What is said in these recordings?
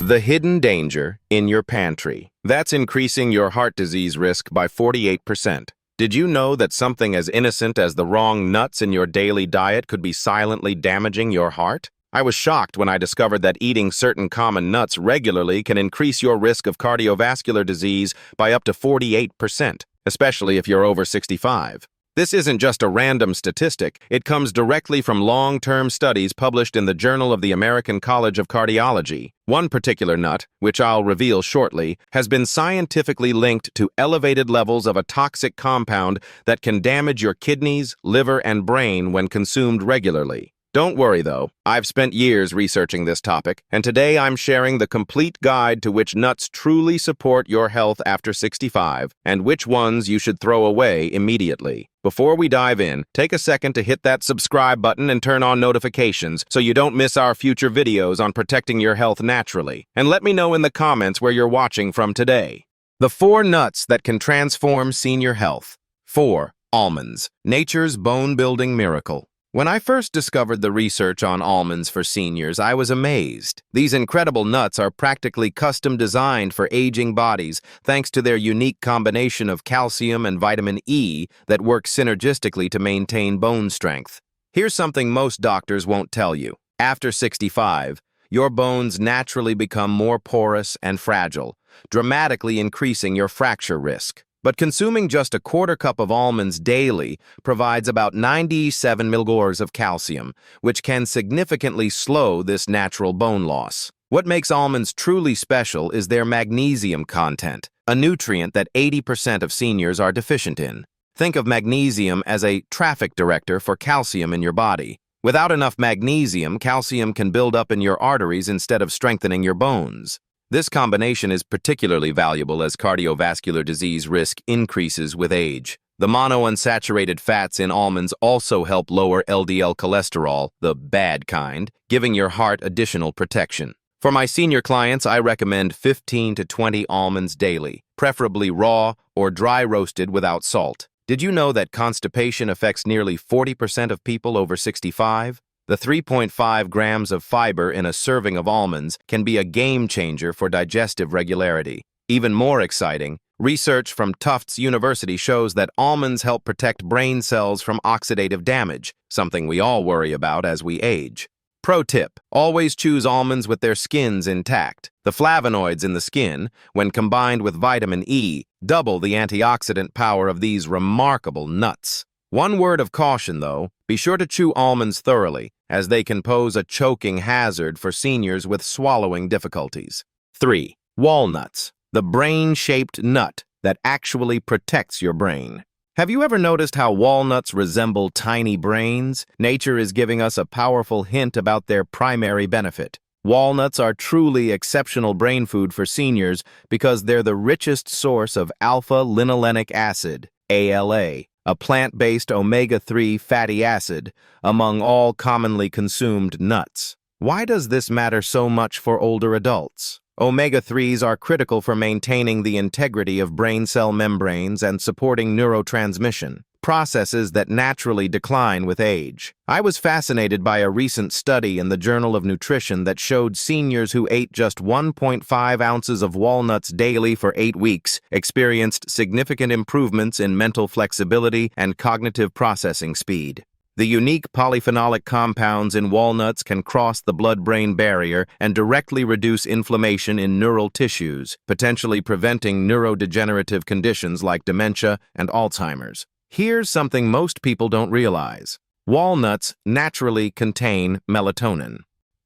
The hidden danger in your pantry. That's increasing your heart disease risk by 48%. Did you know that something as innocent as the wrong nuts in your daily diet could be silently damaging your heart? I was shocked when I discovered that eating certain common nuts regularly can increase your risk of cardiovascular disease by up to 48%, especially if you're over 65. This isn't just a random statistic. It comes directly from long-term studies published in the Journal of the American College of Cardiology. One particular nut, which I'll reveal shortly, has been scientifically linked to elevated levels of a toxic compound that can damage your kidneys, liver, and brain when consumed regularly. Don't worry, though. I've spent years researching this topic, and today I'm sharing the complete guide to which nuts truly support your health after 65 and which ones you should throw away immediately. Before we dive in, take a second to hit that subscribe button and turn on notifications so you don't miss our future videos on protecting your health naturally. And let me know in the comments where you're watching from today. The 4 nuts that can transform senior health. 4. Almonds, nature's bone-building miracle. When I first discovered the research on almonds for seniors, I was amazed. These incredible nuts are practically custom designed for aging bodies thanks to their unique combination of calcium and vitamin E that work synergistically to maintain bone strength. Here's something most doctors won't tell you. After 65, your bones naturally become more porous and fragile, dramatically increasing your fracture risk. But consuming just a quarter cup of almonds daily provides about 97 milliliters of calcium, which can significantly slow this natural bone loss. What makes almonds truly special is their magnesium content, a nutrient that 80% of seniors are deficient in. Think of magnesium as a traffic director for calcium in your body. Without enough magnesium, calcium can build up in your arteries instead of strengthening your bones. This combination is particularly valuable as cardiovascular disease risk increases with age. The monounsaturated fats in almonds also help lower LDL cholesterol, the bad kind, giving your heart additional protection. For my senior clients, I recommend 15 to 20 almonds daily, preferably raw or dry roasted without salt. Did you know that constipation affects nearly 40% of people over 65? The 3.5 grams of fiber in a serving of almonds can be a game changer for digestive regularity. Even more exciting, research from Tufts University shows that almonds help protect brain cells from oxidative damage, something we all worry about as we age. Pro tip: always choose almonds with their skins intact. The flavonoids in the skin, when combined with vitamin E, double the antioxidant power of these remarkable nuts. One word of caution, though: be sure to chew almonds thoroughly, as they can pose a choking hazard for seniors with swallowing difficulties. 3. Walnuts, the brain-shaped nut that actually protects your brain. Have you ever noticed how walnuts resemble tiny brains? Nature is giving us a powerful hint about their primary benefit. Walnuts are truly exceptional brain food for seniors because they're the richest source of alpha-linolenic acid, ALA, a plant-based omega-3 fatty acid, among all commonly consumed nuts. Why does this matter so much for older adults? Omega-3s are critical for maintaining the integrity of brain cell membranes and supporting neurotransmission, processes that naturally decline with age. I was fascinated by a recent study in the Journal of Nutrition that showed seniors who ate just 1.5 ounces of walnuts daily for 8 weeks experienced significant improvements in mental flexibility and cognitive processing speed. The unique polyphenolic compounds in walnuts can cross the blood-brain barrier and directly reduce inflammation in neural tissues, potentially preventing neurodegenerative conditions like dementia and Alzheimer's. Here's something most people don't realize. Walnuts naturally contain melatonin.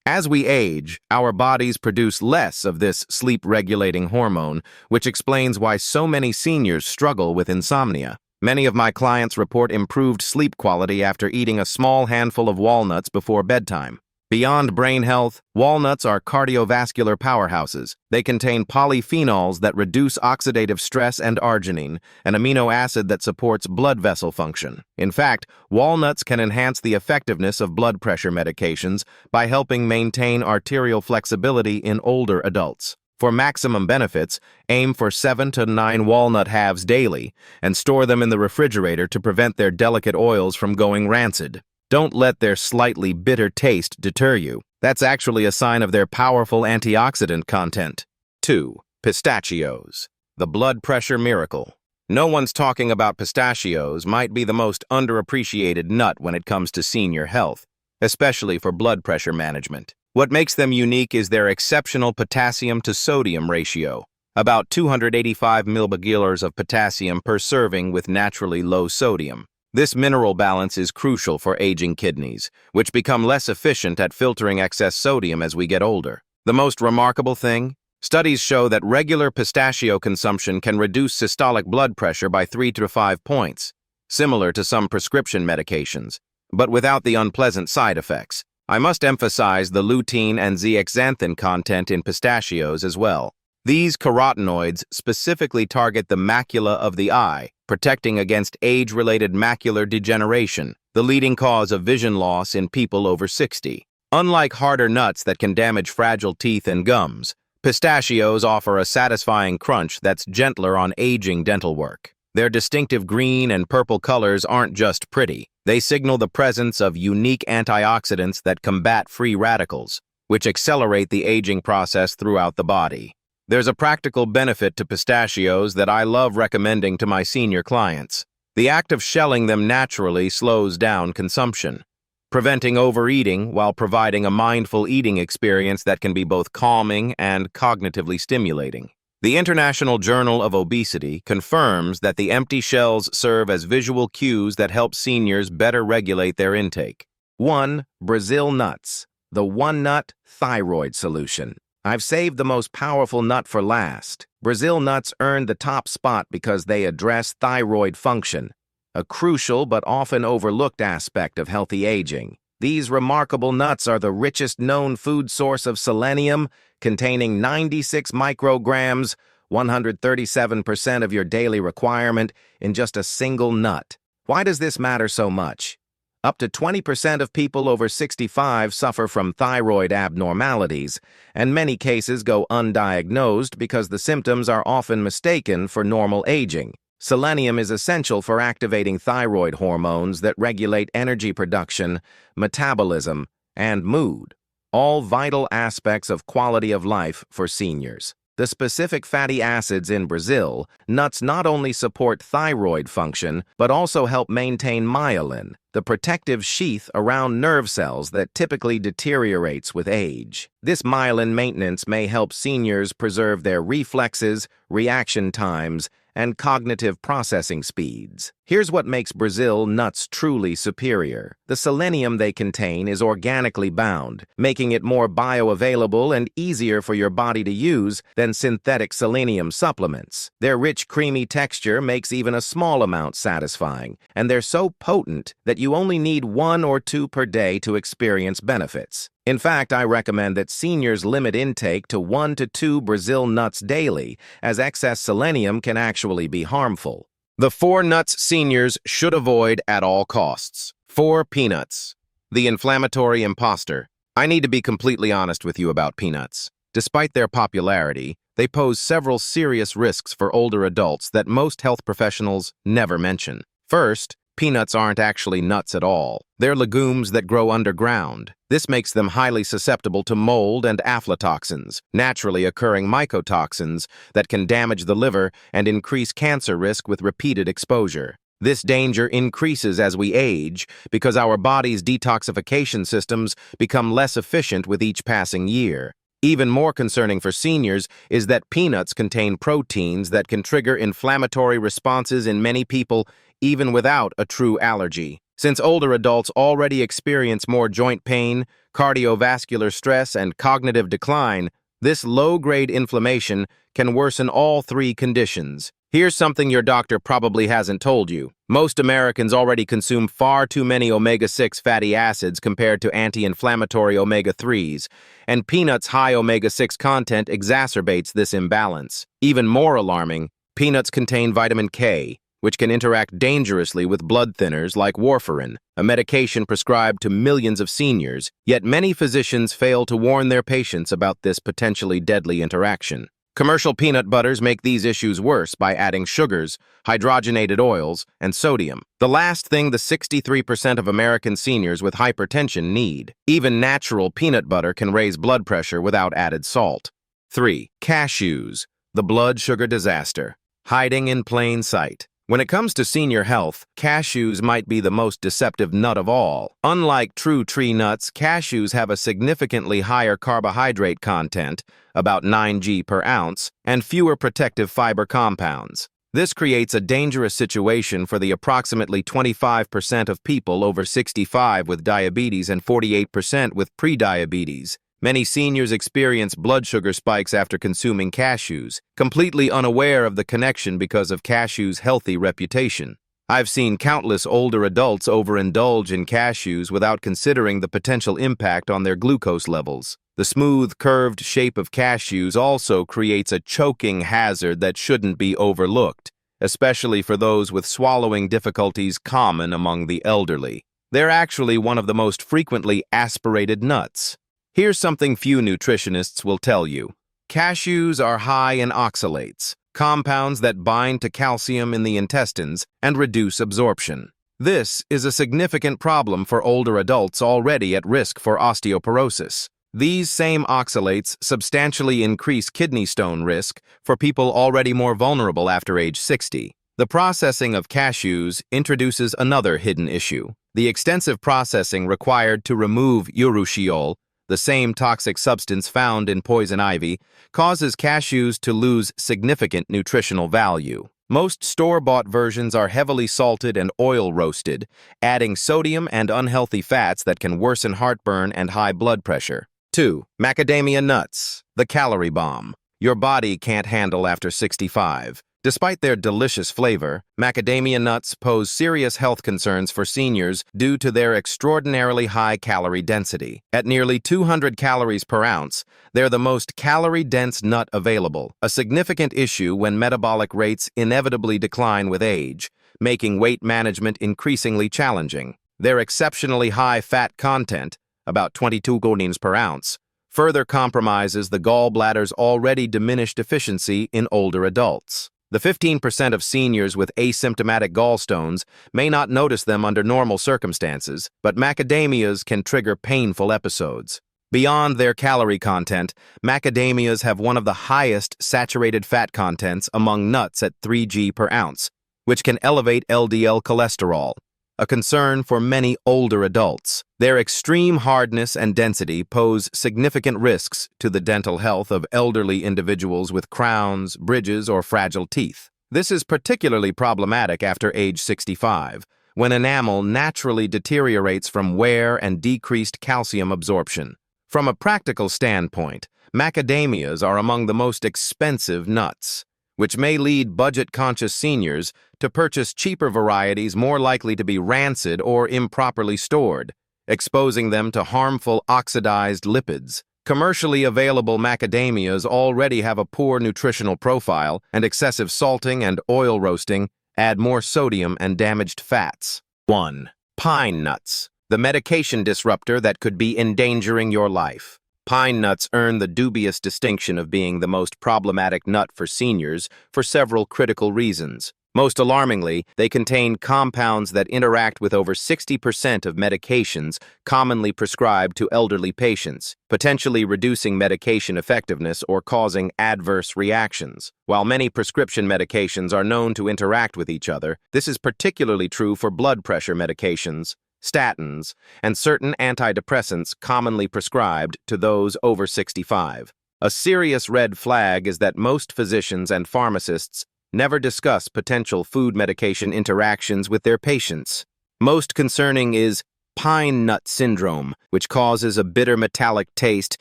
As we age, our bodies produce less of this sleep-regulating hormone, which explains why so many seniors struggle with insomnia. Many of my clients report improved sleep quality after eating a small handful of walnuts before bedtime. Beyond brain health, walnuts are cardiovascular powerhouses. They contain polyphenols that reduce oxidative stress and arginine, an amino acid that supports blood vessel function. In fact, walnuts can enhance the effectiveness of blood pressure medications by helping maintain arterial flexibility in older adults. For maximum benefits, aim for 7 to 9 walnut halves daily and store them in the refrigerator to prevent their delicate oils from going rancid. Don't let their slightly bitter taste deter you. That's actually a sign of their powerful antioxidant content. 2. Pistachios, the blood pressure miracle. No one's talking about pistachios might be the most underappreciated nut when it comes to senior health, especially for blood pressure management. What makes them unique is their exceptional potassium to sodium ratio, about 285 milliliters of potassium per serving with naturally low sodium. This mineral balance is crucial for aging kidneys, which become less efficient at filtering excess sodium as we get older. The most remarkable thing? Studies show that regular pistachio consumption can reduce systolic blood pressure by 3 to 5 points, similar to some prescription medications, but without the unpleasant side effects. I must emphasize the lutein and zeaxanthin content in pistachios as well. These carotenoids specifically target the macula of the eye, protecting against age-related macular degeneration, the leading cause of vision loss in people over 60. Unlike harder nuts that can damage fragile teeth and gums, pistachios offer a satisfying crunch that's gentler on aging dental work. Their distinctive green and purple colors aren't just pretty. They signal the presence of unique antioxidants that combat free radicals, which accelerate the aging process throughout the body. There's a practical benefit to pistachios that I love recommending to my senior clients. The act of shelling them naturally slows down consumption, preventing overeating while providing a mindful eating experience that can be both calming and cognitively stimulating. The International Journal of Obesity confirms that the empty shells serve as visual cues that help seniors better regulate their intake. 1. Brazil nuts, the one-nut thyroid solution. I've saved the most powerful nut for last. Brazil nuts earned the top spot because they address thyroid function, a crucial but often overlooked aspect of healthy aging. These remarkable nuts are the richest known food source of selenium, containing 96 micrograms, 137% of your daily requirement, in just a single nut. Why does this matter so much? Up to 20% of people over 65 suffer from thyroid abnormalities, and many cases go undiagnosed because the symptoms are often mistaken for normal aging. Selenium is essential for activating thyroid hormones that regulate energy production, metabolism, and mood, all vital aspects of quality of life for seniors. The specific fatty acids in Brazil nuts not only support thyroid function, but also help maintain myelin, the protective sheath around nerve cells that typically deteriorates with age. This myelin maintenance may help seniors preserve their reflexes, reaction times, and cognitive processing speeds. Here's what makes Brazil nuts truly superior. The selenium they contain is organically bound, making it more bioavailable and easier for your body to use than synthetic selenium supplements. Their rich, creamy texture makes even a small amount satisfying, and they're so potent that you only need 1 or 2 per day to experience benefits. In fact, I recommend that seniors limit intake to 1 to 2 Brazil nuts daily, as excess selenium can actually be harmful. The 4 nuts seniors should avoid at all costs. 4 peanuts, the inflammatory imposter. I need to be completely honest with you about peanuts. Despite their popularity, they pose several serious risks for older adults that most health professionals never mention. First, peanuts aren't actually nuts at all. They're legumes that grow underground. This makes them highly susceptible to mold and aflatoxins, naturally occurring mycotoxins that can damage the liver and increase cancer risk with repeated exposure. This danger increases as we age because our body's detoxification systems become less efficient with each passing year. Even more concerning for seniors is that peanuts contain proteins that can trigger inflammatory responses in many people even without a true allergy. Since older adults already experience more joint pain, cardiovascular stress, and cognitive decline, this low-grade inflammation can worsen all 3 conditions. Here's something your doctor probably hasn't told you. Most Americans already consume far too many omega-6 fatty acids compared to anti-inflammatory omega-3s, and peanuts' high omega-6 content exacerbates this imbalance. Even more alarming, peanuts contain vitamin K, which can interact dangerously with blood thinners like warfarin, a medication prescribed to millions of seniors, yet many physicians fail to warn their patients about this potentially deadly interaction. Commercial peanut butters make these issues worse by adding sugars, hydrogenated oils, and sodium. The last thing the 63% of American seniors with hypertension need. Even natural peanut butter can raise blood pressure without added salt. 3. Cashews, the blood sugar disaster. Hiding in plain sight. When it comes to senior health, cashews might be the most deceptive nut of all. Unlike true tree nuts, cashews have a significantly higher carbohydrate content, about 9 g per ounce, and fewer protective fiber compounds. This creates a dangerous situation for the approximately 25% of people over 65 with diabetes and 48% with prediabetes. Many seniors experience blood sugar spikes after consuming cashews, completely unaware of the connection because of cashews' healthy reputation. I've seen countless older adults overindulge in cashews without considering the potential impact on their glucose levels. The smooth, curved shape of cashews also creates a choking hazard that shouldn't be overlooked, especially for those with swallowing difficulties common among the elderly. They're actually one of the most frequently aspirated nuts. Here's something few nutritionists will tell you. Cashews are high in oxalates, compounds that bind to calcium in the intestines and reduce absorption. This is a significant problem for older adults already at risk for osteoporosis. These same oxalates substantially increase kidney stone risk for people already more vulnerable after age 60. The processing of cashews introduces another hidden issue. The extensive processing required to remove urushiol, the same toxic substance found in poison ivy, causes cashews to lose significant nutritional value. Most store-bought versions are heavily salted and oil-roasted, adding sodium and unhealthy fats that can worsen heartburn and high blood pressure. 2. Macadamia nuts, the calorie bomb. Your body can't handle after 65. Despite their delicious flavor, macadamia nuts pose serious health concerns for seniors due to their extraordinarily high calorie density. At nearly 200 calories per ounce, they're the most calorie-dense nut available, a significant issue when metabolic rates inevitably decline with age, making weight management increasingly challenging. Their exceptionally high fat content, about 22 grams per ounce, further compromises the gallbladder's already diminished efficiency in older adults. The 15% of seniors with asymptomatic gallstones may not notice them under normal circumstances, but macadamias can trigger painful episodes. Beyond their calorie content, macadamias have one of the highest saturated fat contents among nuts at 3 g per ounce, which can elevate LDL cholesterol, a concern for many older adults. Their extreme hardness and density pose significant risks to the dental health of elderly individuals with crowns, bridges, or fragile teeth. This is particularly problematic after age 65, when enamel naturally deteriorates from wear and decreased calcium absorption. From a practical standpoint, macadamias are among the most expensive nuts, which may lead budget-conscious seniors to purchase cheaper varieties more likely to be rancid or improperly stored, exposing them to harmful oxidized lipids. Commercially available macadamias already have a poor nutritional profile, and excessive salting and oil roasting add more sodium and damaged fats. 1. Pine nuts, the medication disruptor that could be endangering your life. Pine nuts earn the dubious distinction of being the most problematic nut for seniors for several critical reasons. Most alarmingly, they contain compounds that interact with over 60% of medications commonly prescribed to elderly patients, potentially reducing medication effectiveness or causing adverse reactions. While many prescription medications are known to interact with each other, this is particularly true for blood pressure medications, statins, and certain antidepressants commonly prescribed to those over 65. A serious red flag is that most physicians and pharmacists never discuss potential food medication interactions with their patients. Most concerning is pine nut syndrome, which causes a bitter metallic taste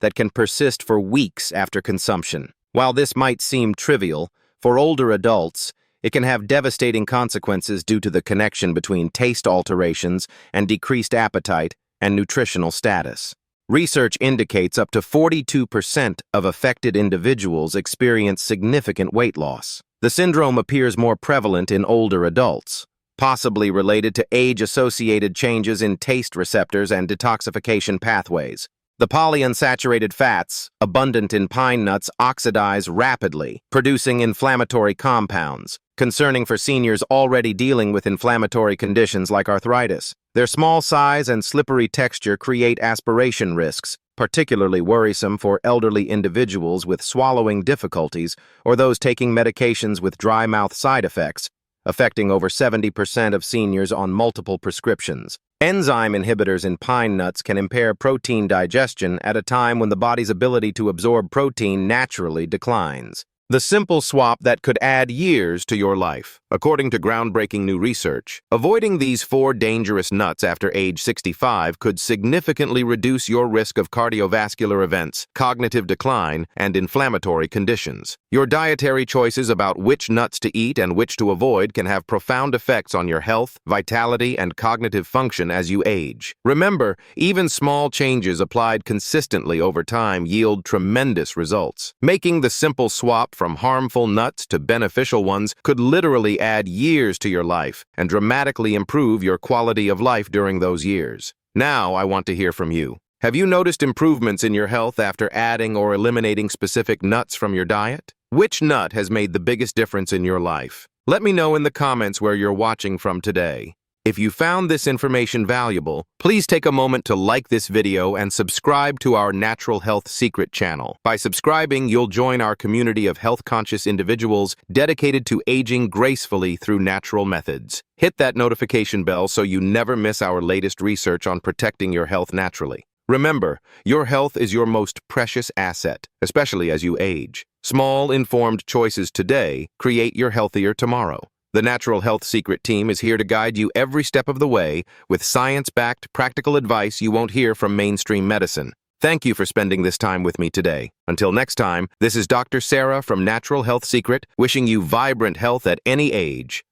that can persist for weeks after consumption. While this might seem trivial, for older adults, it can have devastating consequences due to the connection between taste alterations and decreased appetite and nutritional status. Research indicates up to 42% of affected individuals experience significant weight loss. The syndrome appears more prevalent in older adults, possibly related to age-associated changes in taste receptors and detoxification pathways. The polyunsaturated fats, abundant in pine nuts, oxidize rapidly, producing inflammatory compounds, concerning for seniors already dealing with inflammatory conditions like arthritis. Their small size and slippery texture create aspiration risks, particularly worrisome for elderly individuals with swallowing difficulties or those taking medications with dry mouth side effects, affecting over 70% of seniors on multiple prescriptions. Enzyme inhibitors in pine nuts can impair protein digestion at a time when the body's ability to absorb protein naturally declines. The simple swap that could add years to your life. According to groundbreaking new research, avoiding these 4 dangerous nuts after age 65 could significantly reduce your risk of cardiovascular events, cognitive decline, and inflammatory conditions. Your dietary choices about which nuts to eat and which to avoid can have profound effects on your health, vitality, and cognitive function as you age. Remember, even small changes applied consistently over time yield tremendous results. Making the simple swap from harmful nuts to beneficial ones could literally add years to your life and dramatically improve your quality of life during those years. Now, I want to hear from you. Have you noticed improvements in your health after adding or eliminating specific nuts from your diet? Which nut has made the biggest difference in your life? Let me know in the comments where you're watching from today. If you found this information valuable, please take a moment to like this video and subscribe to our Natural Health Secret channel. By subscribing, you'll join our community of health-conscious individuals dedicated to aging gracefully through natural methods. Hit that notification bell so you never miss our latest research on protecting your health naturally. Remember, your health is your most precious asset, especially as you age. Small, informed choices today create your healthier tomorrow. The Natural Health Secret team is here to guide you every step of the way with science-backed, practical advice you won't hear from mainstream medicine. Thank you for spending this time with me today. Until next time, this is Dr. Sarah from Natural Health Secret, wishing you vibrant health at any age.